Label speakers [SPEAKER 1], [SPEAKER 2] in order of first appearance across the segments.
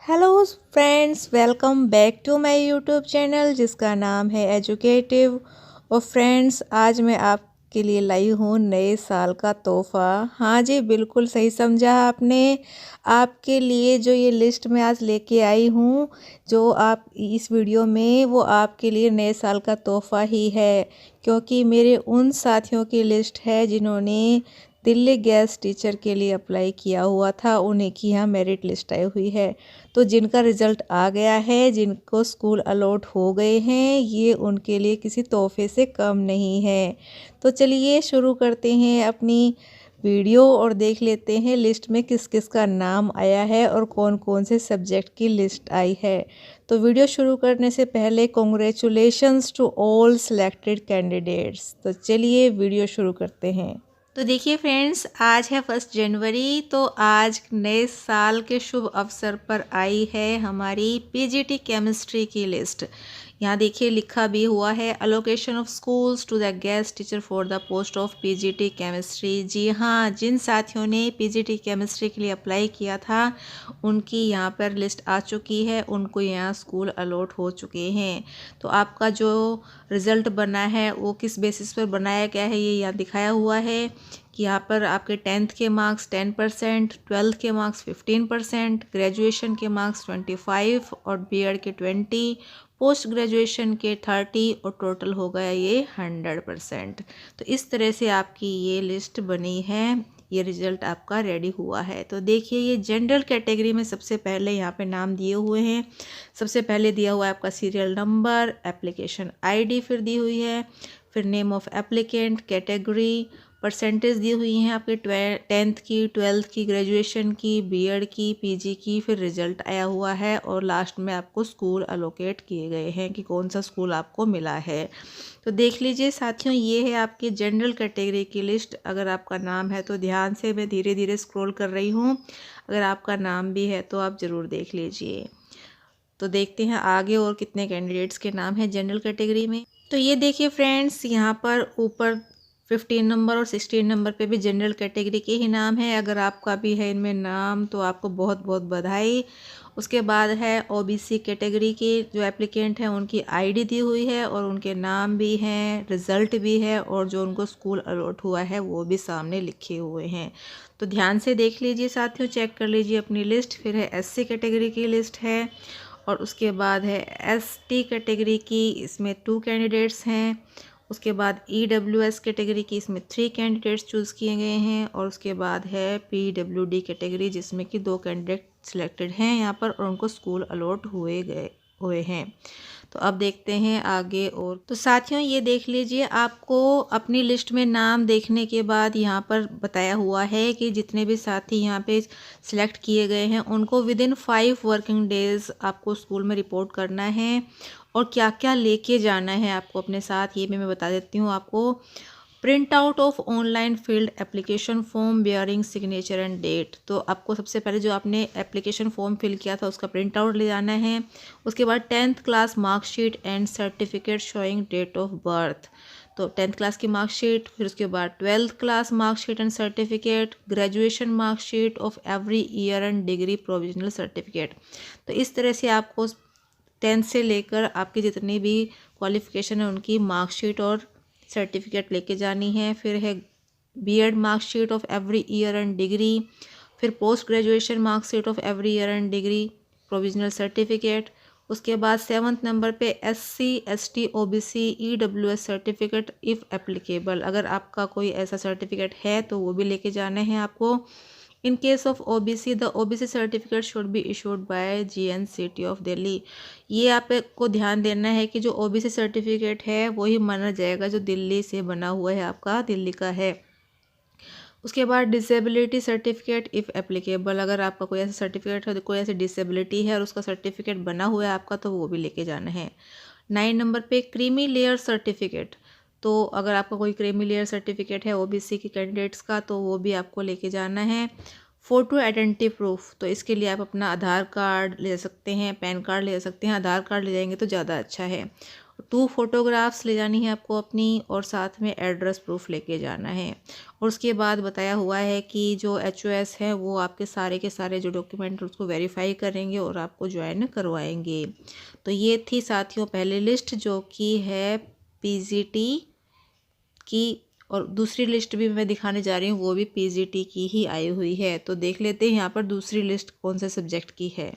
[SPEAKER 1] Hello friends, welcome back to my YouTube channel जिसका नाम है एजुकेटिव। और फ्रेंड्स, आज मैं आपके लिए लाई हूँ नए साल का तोहफ़ा। हाँ जी, बिल्कुल सही समझा आपने। आपके लिए जो ये लिस्ट मैं आज लेके आई हूँ, जो आप इस वीडियो में, वो आपके लिए नए साल का तोहफ़ा ही है। क्योंकि मेरे उन साथियों की लिस्ट है जिन्होंने दिल्ली गेस्ट टीचर के लिए अप्लाई किया हुआ था, उन्हीं की यहाँ मेरिट लिस्ट आई हुई है। तो जिनका रिज़ल्ट आ गया है, जिनको स्कूल अलॉट हो गए हैं, ये उनके लिए किसी तोहफे से कम नहीं है। तो चलिए शुरू करते हैं अपनी वीडियो और देख लेते हैं लिस्ट में किस किस का नाम आया है और कौन कौन से सब्जेक्ट की लिस्ट आई है। तो वीडियो शुरू करने से पहले congratulations to all selected candidates. तो चलिए वीडियो शुरू करते हैं। तो देखिए फ्रेंड्स, आज है 1 जनवरी। तो आज नए साल के शुभ अवसर पर आई है हमारी पीजीटी केमिस्ट्री की लिस्ट। यहाँ देखिए लिखा भी हुआ है, allocation of schools to the guest teacher for the post of PGT chemistry. जी हाँ, जिन साथियों ने पीजीटी केमिस्ट्री के लिए अप्लाई किया था उनकी यहाँ पर लिस्ट आ चुकी है, उनको यहाँ स्कूल अलॉट हो चुके हैं। तो आपका जो रिज़ल्ट बना है वो किस बेसिस पर बनाया गया है, ये यहाँ दिखाया हुआ है कि यहाँ पर आपके 10th के मार्क्स 10%, 12th के मार्क्स 15%, ग्रेजुएशन के मार्क्स 25 और बीएड के 20, पोस्ट ग्रेजुएशन के 30 और टोटल हो गया ये 100%। तो इस तरह से आपकी ये लिस्ट बनी है, ये रिज़ल्ट आपका रेडी हुआ है। तो देखिए, ये जनरल कैटेगरी में सबसे पहले यहाँ पे नाम दिए हुए हैं। सबसे पहले दिया हुआ है आपका सीरियल नंबर, एप्लीकेशन आईडी फिर दी हुई है, फिर name of applicant, category, percentage दी हुई हैं आपके 10th की, 12th की, ग्रेजुएशन की, बीएड की, पीजी की, फिर रिजल्ट आया हुआ है और लास्ट में आपको स्कूल अलोकेट किए गए हैं कि कौन सा स्कूल आपको मिला है। तो देख लीजिए साथियों, ये है आपकी जनरल कैटेगरी की लिस्ट। अगर आपका नाम है तो ध्यान से, मैं धीरे धीरे स्क्रॉल कर रही हूँ, अगर आपका नाम भी है तो आप ज़रूर देख लीजिए। तो देखते हैं आगे और कितने कैंडिडेट्स के नाम हैं जनरल कैटेगरी में। तो ये देखिए फ्रेंड्स, यहाँ पर ऊपर 15 नंबर और 16 नंबर पे भी जनरल कैटेगरी के ही नाम है। अगर आपका भी है इनमें नाम तो आपको बहुत बहुत बधाई। उसके बाद है ओबीसी कैटेगरी के जो एप्लीकेंट हैं, उनकी आईडी दी हुई है और उनके नाम भी हैं, रिज़ल्ट भी है और जो उनको स्कूल अलॉट हुआ है वो भी सामने लिखे हुए हैं। तो ध्यान से देख लीजिए साथियों, चेक कर लीजिए अपनी लिस्ट। फिर है एससी कैटेगरी की लिस्ट है और उसके बाद है एसटी कैटेगरी की, इसमें 2 कैंडिडेट्स हैं। उसके बाद ईडब्ल्यूएस कैटेगरी की, इसमें 3 कैंडिडेट्स चूज़ किए गए हैं। और उसके बाद है पीडब्ल्यूडी कैटेगरी, जिसमें कि 2 कैंडिडेट सिलेक्टेड हैं यहाँ पर और उनको स्कूल अलॉट हुए हैं। तो अब देखते हैं आगे। और तो साथियों, ये देख लीजिए, आपको अपनी लिस्ट में नाम देखने के बाद यहाँ पर बताया हुआ है कि जितने भी साथी यहाँ पे सिलेक्ट किए गए हैं उनको विदिन 5 वर्किंग डेज आपको स्कूल में रिपोर्ट करना है। और क्या क्या लेके जाना है आपको अपने साथ, ये मैं बता देती हूँ आपको। Print out of online filled application form bearing signature and date. तो आपको सबसे पहले जो आपने एप्लीकेशन फॉर्म फिल किया था उसका प्रिंट आउट ले जाना है। उसके बाद 10th class marksheet and certificate showing date of birth. तो 10th क्लास की मार्कशीट, फिर उसके बाद 12th class marksheet and certificate, graduation marksheet of every year and degree provisional certificate. तो इस तरह से आपको 10th से लेकर आपकी जितनी भी क्वालिफ़िकेशन है उनकी मार्कशीट और सर्टिफिकेट लेके जानी है। फिर है BEd marksheet of every year and degree, फिर post graduation marksheet of every year and degree provisional certificate. उसके बाद 7th नंबर पे SC, ST, OBC, EWS certificate if applicable. अगर आपका कोई ऐसा सर्टिफिकेट है तो वो भी लेके जाना है आपको। In case of OBC, the OBC certificate should be issued by GNCT of Delhi। ये आपको ध्यान देना है कि जो OBC सर्टिफिकेट है वही माना जाएगा जो दिल्ली से बना हुआ है, आपका दिल्ली का है। उसके बाद डिसेबिलिटी सर्टिफिकेट इफ़ एप्लीकेबल। अगर आपका कोई ऐसा सर्टिफिकेट है, कोई ऐसी डिसेबिलिटी है और उसका सर्टिफिकेट बना हुआ है आपका, तो वो भी लेके जाना है। 9 नंबर पे क्रीमी लेयर सर्टिफिकेट। तो अगर आपका कोई क्रीमी लेयर सर्टिफिकेट है ओबीसी के कैंडिडेट्स का, तो वो भी आपको लेके जाना है। फ़ोटो आइडेंटिटी प्रूफ, तो इसके लिए आप अपना आधार कार्ड ले सकते हैं, पैन कार्ड ले सकते हैं। आधार कार्ड ले जाएंगे तो ज़्यादा अच्छा है। 2 फोटोग्राफ्स ले जानी है आपको अपनी, और साथ में एड्रेस प्रूफ लेके जाना है। और उसके बाद बताया हुआ है कि जो HOS है वो आपके सारे के सारे जो डॉक्यूमेंट उसको वेरीफाई करेंगे और आपको ज्वाइन करवाएंगे। तो ये थी साथियों पहली लिस्ट जो कि है PGT की, और दूसरी लिस्ट भी मैं दिखाने जा रही हूँ, वो भी PGT की ही आई हुई है। तो देख लेते हैं यहाँ पर दूसरी लिस्ट कौन से सब्जेक्ट की है।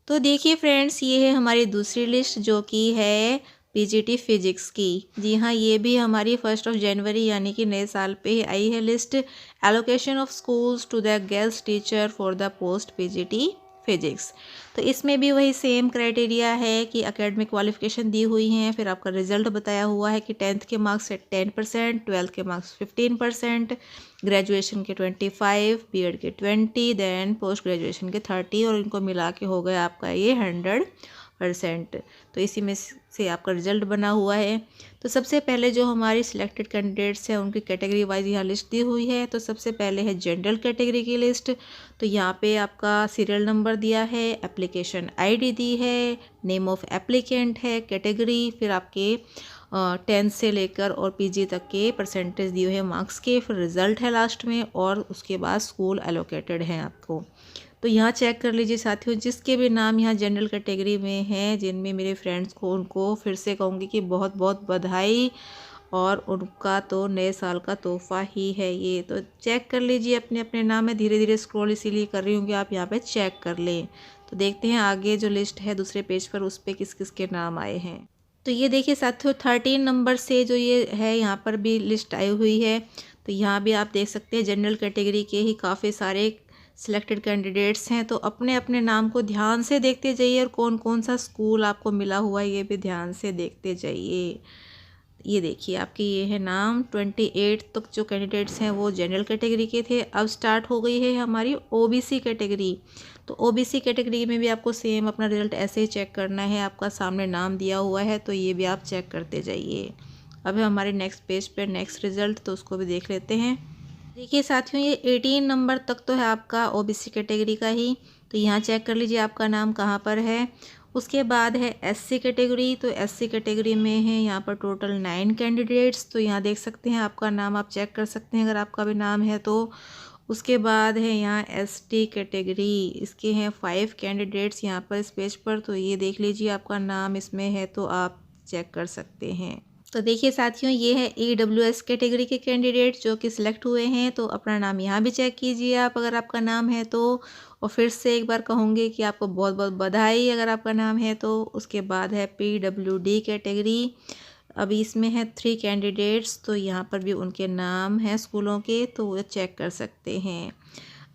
[SPEAKER 1] तो देखिए फ्रेंड्स, ये है हमारी दूसरी लिस्ट जो कि है PGT फिजिक्स की। जी हाँ, ये भी हमारी 1 जनवरी यानी कि नए साल पे ही आई है list. Allocation of schools to the guest teacher for the post PGT physics. तो इसमें भी वही सेम क्राइटेरिया है कि एकेडमिक क्वालिफिकेशन दी हुई हैं, फिर आपका रिजल्ट बताया हुआ है कि 10th के मार्क्स 10%, 12th के मार्क्स 15%, ग्रेजुएशन के 25, बीएड के 20, देन पोस्ट ग्रेजुएशन के 30, और इनको मिला के हो गया आपका ये 100%। तो इसी में से आपका रिजल्ट बना हुआ है। तो सबसे पहले जो हमारी सिलेक्टेड कैंडिडेट्स हैं उनकी कैटेगरी वाइज यहाँ लिस्ट दी हुई है। तो सबसे पहले है जनरल कैटेगरी की लिस्ट। तो यहाँ पे आपका सीरियल नंबर दिया है, एप्लीकेशन ID दी है, नेम ऑफ एप्लीकेंट है, कैटेगरी, फिर आपके 10 से लेकर और PG तक के परसेंटेज दिए हुए हैं मार्क्स के, फिर रिज़ल्ट है लास्ट में, और उसके बाद स्कूल एलोकेटेड है आपको। तो यहाँ चेक कर लीजिए साथियों, जिसके भी नाम यहाँ जनरल कैटेगरी में हैं, जिनमें मेरे फ्रेंड्स को, उनको फिर से कहूँगी कि बहुत बहुत बधाई, और उनका तो नए साल का तोहफ़ा ही है ये। तो चेक कर लीजिए अपने अपने नाम है। धीरे धीरे स्क्रॉल इसीलिए कर रही हूँ कि आप यहाँ पे चेक कर लें। तो देखते हैं आगे जो लिस्ट है दूसरे पेज पर, उस पर किस किस के नाम आए हैं। तो ये देखिए साथियों, 13 नंबर से जो ये है यहाँ पर भी लिस्ट आई हुई है। तो यहाँ भी आप देख सकते हैं जनरल कैटेगरी के ही काफ़ी सारे सिलेक्टेड कैंडिडेट्स हैं। तो अपने अपने नाम को ध्यान से देखते जाइए, और कौन कौन सा स्कूल आपको मिला हुआ है ये भी ध्यान से देखते जाइए। ये देखिए आपके ये है नाम। 28 तक जो कैंडिडेट्स हैं वो जनरल कैटेगरी के थे। अब स्टार्ट हो गई है हमारी OBC कैटेगरी। तो OBC कैटेगरी में भी आपको सेम अपना रिजल्ट ऐसे ही चेक करना है। आपका सामने नाम दिया हुआ है तो ये भी आप चेक करते जाइए। अब है हमारे नेक्स्ट पेज पर नेक्स्ट रिज़ल्ट, तो उसको भी देख लेते हैं। देखिए साथियों, ये 18 नंबर तक तो है आपका OBC कैटेगरी का ही। तो यहाँ चेक कर लीजिए आपका नाम कहाँ पर है। उसके बाद है SC कैटेगरी। तो SC कैटेगरी में है यहाँ पर टोटल 9 कैंडिडेट्स। तो यहाँ देख सकते हैं आपका नाम आप चेक कर सकते हैं अगर आपका भी नाम है तो। उसके बाद है यहाँ ST कैटेगरी, इसके हैं 5 कैंडिडेट्स यहाँ पर इस पेज पर। तो ये देख लीजिए आपका नाम इसमें है तो आप चेक कर सकते हैं। तो देखिए साथियों, ये है EWS कैटेगरी के कैंडिडेट जो कि सिलेक्ट हुए हैं। तो अपना नाम यहाँ भी चेक कीजिए आप अगर आपका नाम है तो। और फिर से एक बार कहूँगी कि आपको बहुत बहुत बधाई अगर आपका नाम है तो। उसके बाद है PWD कैटेगरी। अभी इसमें है 3 कैंडिडेट्स। तो यहाँ पर भी उनके नाम हैं स्कूलों के, तो वो चेक कर सकते हैं।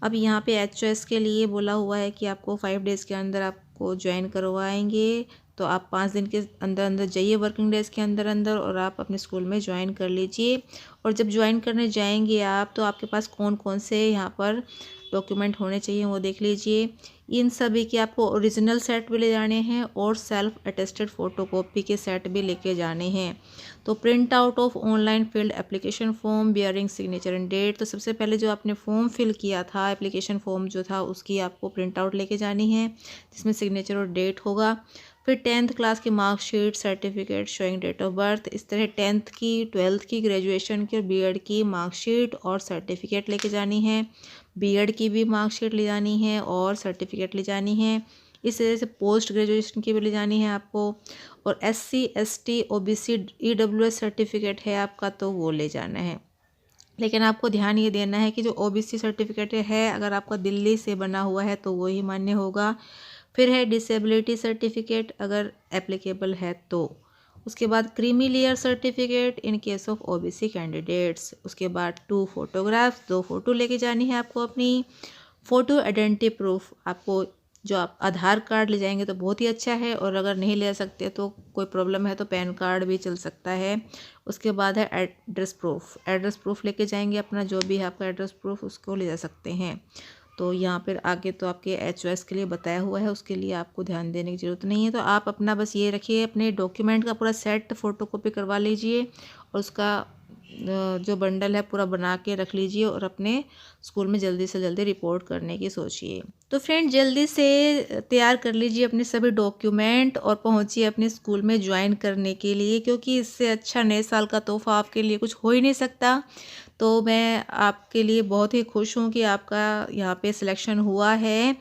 [SPEAKER 1] अब यहाँ पे HOS के लिए बोला हुआ है कि आपको 5 डेज़ के अंदर आपको ज्वाइन करवाएंगे। तो आप 5 दिन के अंदर अंदर जाइए, वर्किंग डेज़ के अंदर अंदर, और आप अपने स्कूल में ज्वाइन कर लीजिए। और जब ज्वाइन करने जाएंगे आप तो आपके पास कौन कौन से यहाँ पर डॉक्यूमेंट होने चाहिए वो देख लीजिए। इन सभी के आपको ओरिजिनल सेट भी ले जाने हैं और सेल्फ अटेस्टेड फ़ोटोकॉपी के सेट भी लेके जाने हैं। तो print out of online filled application form bearing signature and date. तो सबसे पहले जो आपने फॉर्म फिल किया था, एप्लीकेशन फॉर्म जो था, उसकी आपको प्रिंट आउट लेके जानी है जिसमें सिग्नेचर और डेट होगा। फिर 10th क्लास की marksheet, certificate showing date of birth. इस तरह 10th की, 12th की, ग्रेजुएशन की और बीएड की मार्कशीट और सर्टिफिकेट लेके जानी है। बीएड की भी मार्कशीट ले जानी है और सर्टिफिकेट ले जानी है। इस तरह से पोस्ट ग्रेजुएशन की भी ले जानी है आपको। और SC ST OBC EWS certificate है आपका तो वो ले जाना है। लेकिन आपको ध्यान ये देना है कि जो OBC सर्टिफिकेट है अगर आपका दिल्ली से बना हुआ है तो वो ही मान्य होगा। फिर है डिसेबिलिटी सर्टिफिकेट अगर एप्लीकेबल है तो। उसके बाद creamy layer certificate in case of OBC candidates. उसके बाद 2 फोटोग्राफ्स, 2 फ़ोटो लेके जानी है आपको अपनी। फ़ोटो आइडेंटिटी प्रूफ आपको, जो आप आधार कार्ड ले जाएंगे तो बहुत ही अच्छा है, और अगर नहीं ले सकते तो कोई प्रॉब्लम है तो पैन कार्ड भी चल सकता है। उसके बाद है एड्रेस प्रूफ लेके जाएंगे अपना, जो भी है आपका एड्रेस प्रूफ उसको ले जा सकते हैं। तो यहाँ पर आगे तो आपके HOS के लिए बताया हुआ है, उसके लिए आपको ध्यान देने की ज़रूरत नहीं है। तो आप अपना बस ये रखिए, अपने डॉक्यूमेंट का पूरा सेट फ़ोटोकॉपी करवा लीजिए और उसका जो बंडल है पूरा बना के रख लीजिए और अपने स्कूल में जल्दी से जल्दी रिपोर्ट करने की सोचिए। तो फ्रेंड जल्दी से तैयार कर लीजिए अपने सभी डॉक्यूमेंट और पहुंचिए अपने स्कूल में ज्वाइन करने के लिए, क्योंकि इससे अच्छा नए साल का तोहफ़ा आपके लिए कुछ हो ही नहीं सकता। तो मैं आपके लिए बहुत ही खुश हूँ कि आपका यहाँ पे सिलेक्शन हुआ है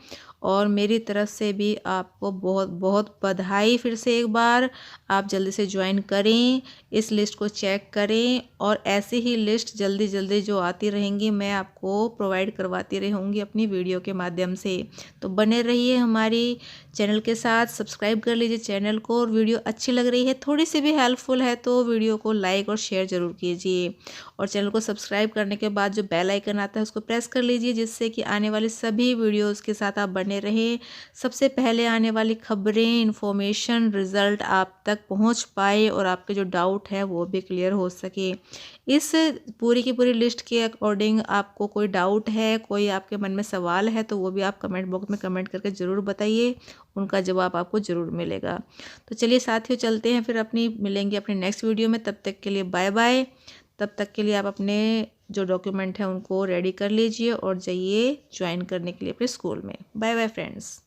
[SPEAKER 1] और मेरी तरफ से भी आपको बहुत बहुत बधाई। फिर से एक बार आप जल्दी से ज्वाइन करें, इस लिस्ट को चेक करें और ऐसी ही लिस्ट जल्दी जल्दी जो आती रहेंगी मैं आपको प्रोवाइड करवाती रहूँगी अपनी वीडियो के माध्यम से। तो बने रहिए हमारी चैनल के साथ, सब्सक्राइब कर लीजिए चैनल को, और वीडियो अच्छी लग रही है, थोड़ी सी भी हेल्पफुल है तो वीडियो को लाइक और शेयर ज़रूर कीजिए। और चैनल को सब्सक्राइब करने के बाद जो बेल आइकन आता है उसको प्रेस कर लीजिए, जिससे कि आने वाली सभी वीडियोज़ के साथ आप बने रहें। सबसे पहले आने वाली खबरें, इन्फॉर्मेशन, रिज़ल्ट आप तक पहुंच पाए और आपके जो डाउट है वो भी क्लियर हो सके। इस पूरी की पूरी लिस्ट के अकॉर्डिंग आपको कोई डाउट है, कोई आपके मन में सवाल है, तो वो भी आप कमेंट बॉक्स में कमेंट करके ज़रूर बताइए, उनका जवाब आपको ज़रूर मिलेगा। तो चलिए साथियों चलते हैं फिर मिलेंगे अपने नेक्स्ट वीडियो में। तब तक के लिए बाय बाय। तब तक के लिए आप अपने जो डॉक्यूमेंट हैं उनको रेडी कर लीजिए और जाइए ज्वाइन करने के लिए अपने स्कूल में। Bye bye friends.